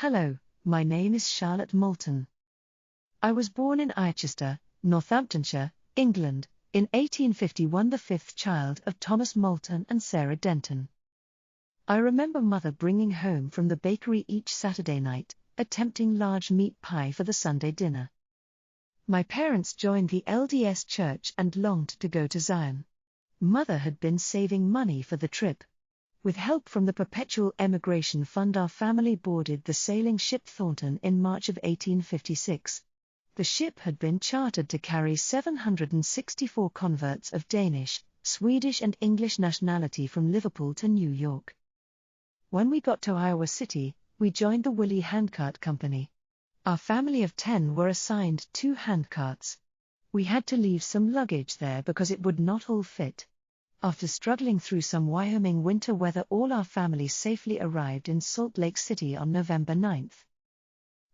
Hello, my name is Charlotte Moulton. I was born in Chichester, Northamptonshire, England, in 1851, the fifth child of Thomas Moulton and Sarah Denton. I remember Mother bringing home from the bakery each Saturday night, a tempting large meat pie for the Sunday dinner. My parents joined the LDS Church and longed to go to Zion. Mother had been saving money for the trip. With help from the Perpetual Emigration Fund, our family boarded the sailing ship Thornton in March of 1856. The ship had been chartered to carry 764 converts of Danish, Swedish and English nationality from Liverpool to New York. When we got to Iowa City, we joined the Willie Handcart Company. Our family of 10 were assigned 2 handcarts. We had to leave some luggage there because it would not all fit. After struggling through some Wyoming winter weather, all our family safely arrived in Salt Lake City on November 9th.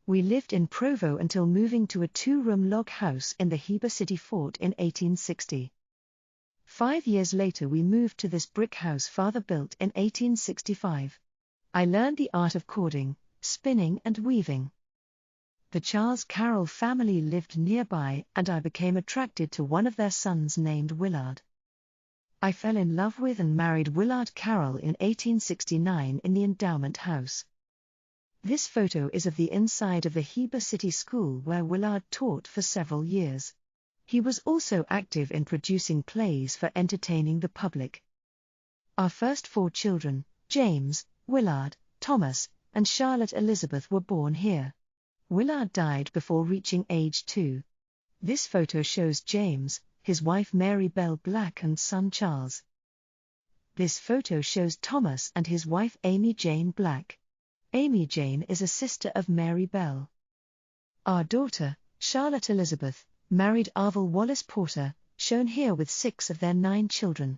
We lived in Provo until moving to a 2-room log house in the Heber City Fort in 1860. 5 years later we moved to this brick house Father built in 1865. I learned the art of cording, spinning and weaving. The Charles Carroll family lived nearby and I became attracted to one of their sons named Willard. I fell in love with and married Willard Carroll in 1869 in the endowment house. This photo is of the inside of the Heber City School where Willard taught for several years. He was also active in producing plays for entertaining the public. Our first 4 children, James, Willard, Thomas, and Charlotte Elizabeth, were born here. Willard died before reaching age 2. This photo shows James, his wife Mary Bell Black and son Charles. This photo shows Thomas and his wife Amy Jane Black. Amy Jane is a sister of Mary Bell. Our daughter, Charlotte Elizabeth, married Orderville Wallace Porter, shown here with 6 of their 9 children.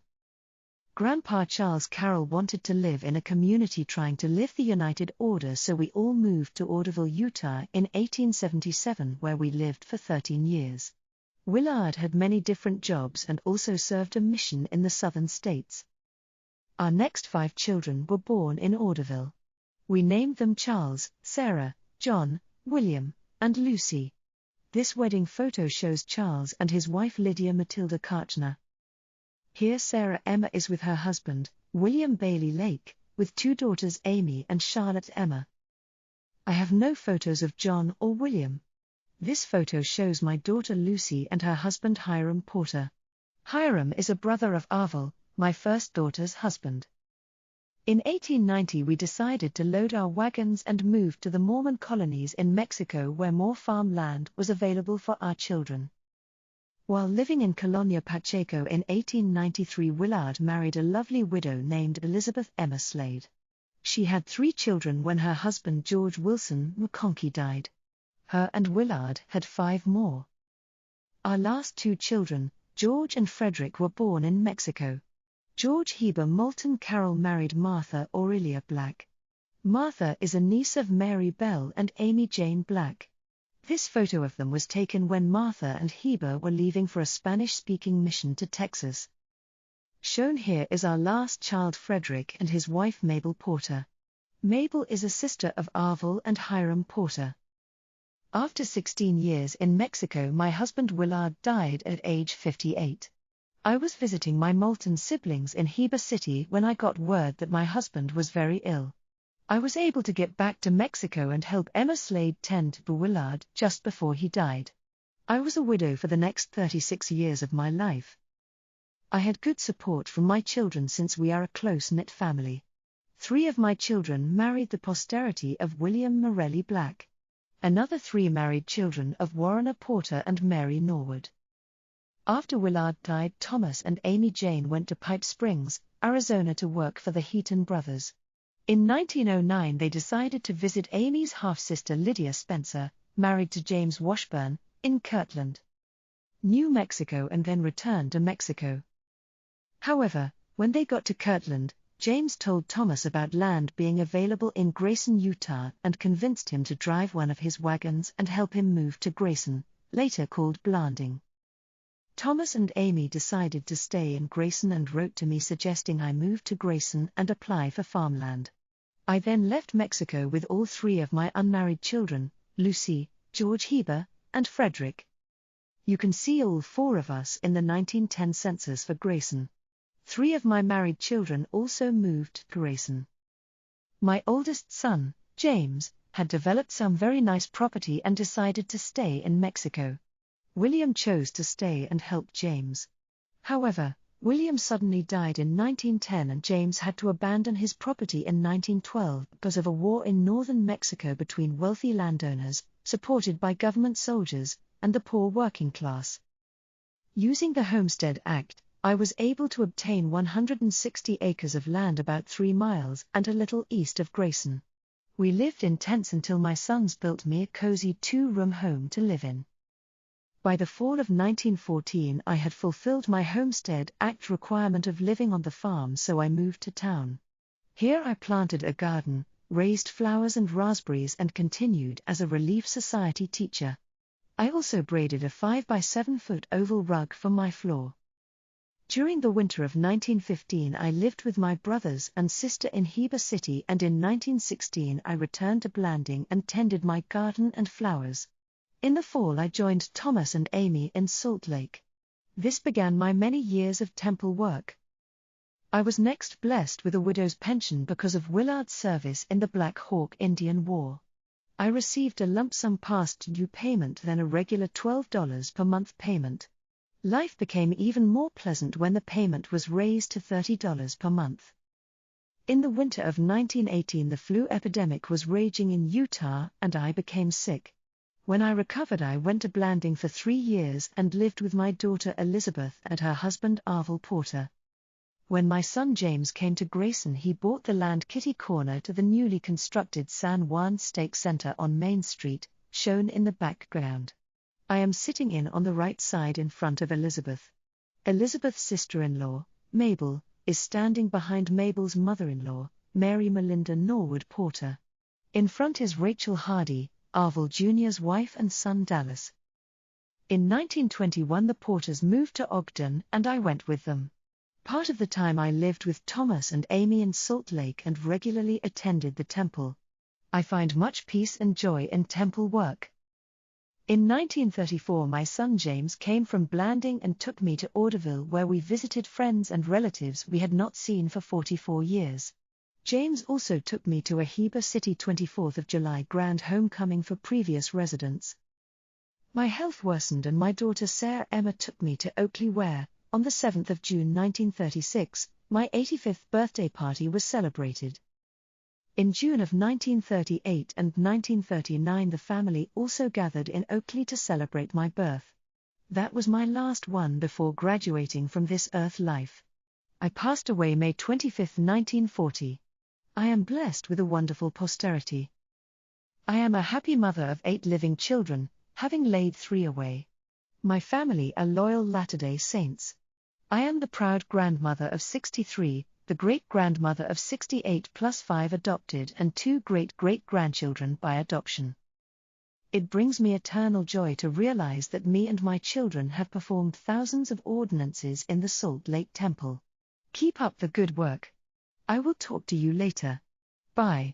Grandpa Charles Carroll wanted to live in a community trying to live the United Order, so we all moved to Orderville, Utah in 1877, where we lived for 13 years. Willard had many different jobs and also served a mission in the southern states. Our next 5 children were born in Orderville. We named them Charles, Sarah, John, William, and Lucy. This wedding photo shows Charles and his wife Lydia Matilda Karchner. Here Sarah Emma is with her husband, William Bailey Lake, with 2 daughters Amy and Charlotte Emma. I have no photos of John or William. This photo shows my daughter Lucy and her husband Hiram Porter. Hiram is a brother of Orderville, my first daughter's husband. In 1890 we decided to load our wagons and move to the Mormon colonies in Mexico, where more farm land was available for our children. While living in Colonia Pacheco in 1893, Willard married a lovely widow named Elizabeth Emma Slade. She had 3 children when her husband George Wilson McConkie died. Her and Willard had 5 more. Our last 2 children, George and Frederick, were born in Mexico. George Heber Moulton Carroll married Martha Aurelia Black. Martha is a niece of Mary Bell and Amy Jane Black. This photo of them was taken when Martha and Heber were leaving for a Spanish-speaking mission to Texas. Shown here is our last child Frederick and his wife Mabel Porter. Mabel is a sister of Orderville and Hiram Porter. After 16 years in Mexico, my husband Willard died at age 58. I was visiting my Moulton siblings in Heber City when I got word that my husband was very ill. I was able to get back to Mexico and help Emma Slade tend to Willard just before he died. I was a widow for the next 36 years of my life. I had good support from my children since we are a close-knit family. 3 of my children married the posterity of William Morelli Black. Another 3 married children of Warrener Porter and Mary Norwood. After Willard died, Thomas and Amy Jane went to Pipe Springs, Arizona to work for the Heaton brothers. In 1909 they decided to visit Amy's half-sister Lydia Spencer, married to James Washburn, in Kirtland, New Mexico, and then returned to Mexico. However, when they got to Kirtland, James told Thomas about land being available in Grayson, Utah, and convinced him to drive one of his wagons and help him move to Grayson, later called Blanding. Thomas and Amy decided to stay in Grayson and wrote to me suggesting I move to Grayson and apply for farmland. I then left Mexico with all 3 of my unmarried children, Lucy, George Heber, and Frederick. You can see all 4 of us in the 1910 census for Grayson. 3 of my married children also moved to Grayson. My oldest son, James, had developed some very nice property and decided to stay in Mexico. William chose to stay and help James. However, William suddenly died in 1910 and James had to abandon his property in 1912 because of a war in northern Mexico between wealthy landowners, supported by government soldiers, and the poor working class. Using the Homestead Act, I was able to obtain 160 acres of land about 3 miles and a little east of Grayson. We lived in tents until my sons built me a cozy 2-room home to live in. By the fall of 1914 I had fulfilled my Homestead Act requirement of living on the farm, so I moved to town. Here I planted a garden, raised flowers and raspberries, and continued as a Relief Society teacher. I also braided a 5-by-7-foot oval rug for my floor. During the winter of 1915 I lived with my brothers and sister in Heber City, and in 1916 I returned to Blanding and tended my garden and flowers. In the fall I joined Thomas and Amy in Salt Lake. This began my many years of temple work. I was next blessed with a widow's pension because of Willard's service in the Black Hawk Indian War. I received a lump sum past due payment, then a regular $12 per month payment. Life became even more pleasant when the payment was raised to $30 per month. In the winter of 1918 the flu epidemic was raging in Utah and I became sick. When I recovered I went to Blanding for 3 years and lived with my daughter Elizabeth and her husband Arvel Porter. When my son James came to Grayson he bought the land kitty corner to the newly constructed San Juan Stake Center on Main Street, shown in the background. I am sitting in on the right side in front of Elizabeth. Elizabeth's sister-in-law, Mabel, is standing behind Mabel's mother-in-law, Mary Melinda Norwood Porter. In front is Rachel Hardy, Arvel Jr.'s wife, and son Dallas. In 1921 the Porters moved to Ogden and I went with them. Part of the time I lived with Thomas and Amy in Salt Lake and regularly attended the temple. I find much peace and joy in temple work. In 1934 my son James came from Blanding and took me to Orderville, where we visited friends and relatives we had not seen for 44 years. James also took me to a Heber City 24th of July grand homecoming for previous residents. My health worsened and my daughter Sarah Emma took me to Oakley, where, on the 7th of June 1936, my 85th birthday party was celebrated. In June of 1938 and 1939 the family also gathered in Oakley to celebrate my birth. That was my last one before graduating from this earth life. I passed away May 25, 1940. I am blessed with a wonderful posterity. I am a happy mother of 8 living children, having laid 3 away. My family are loyal Latter-day Saints. I am the proud grandmother of 63, the great-grandmother of 68 plus 5 adopted and 2 great-great-grandchildren by adoption. It brings me eternal joy to realize that me and my children have performed thousands of ordinances in the Salt Lake Temple. Keep up the good work. I will talk to you later. Bye.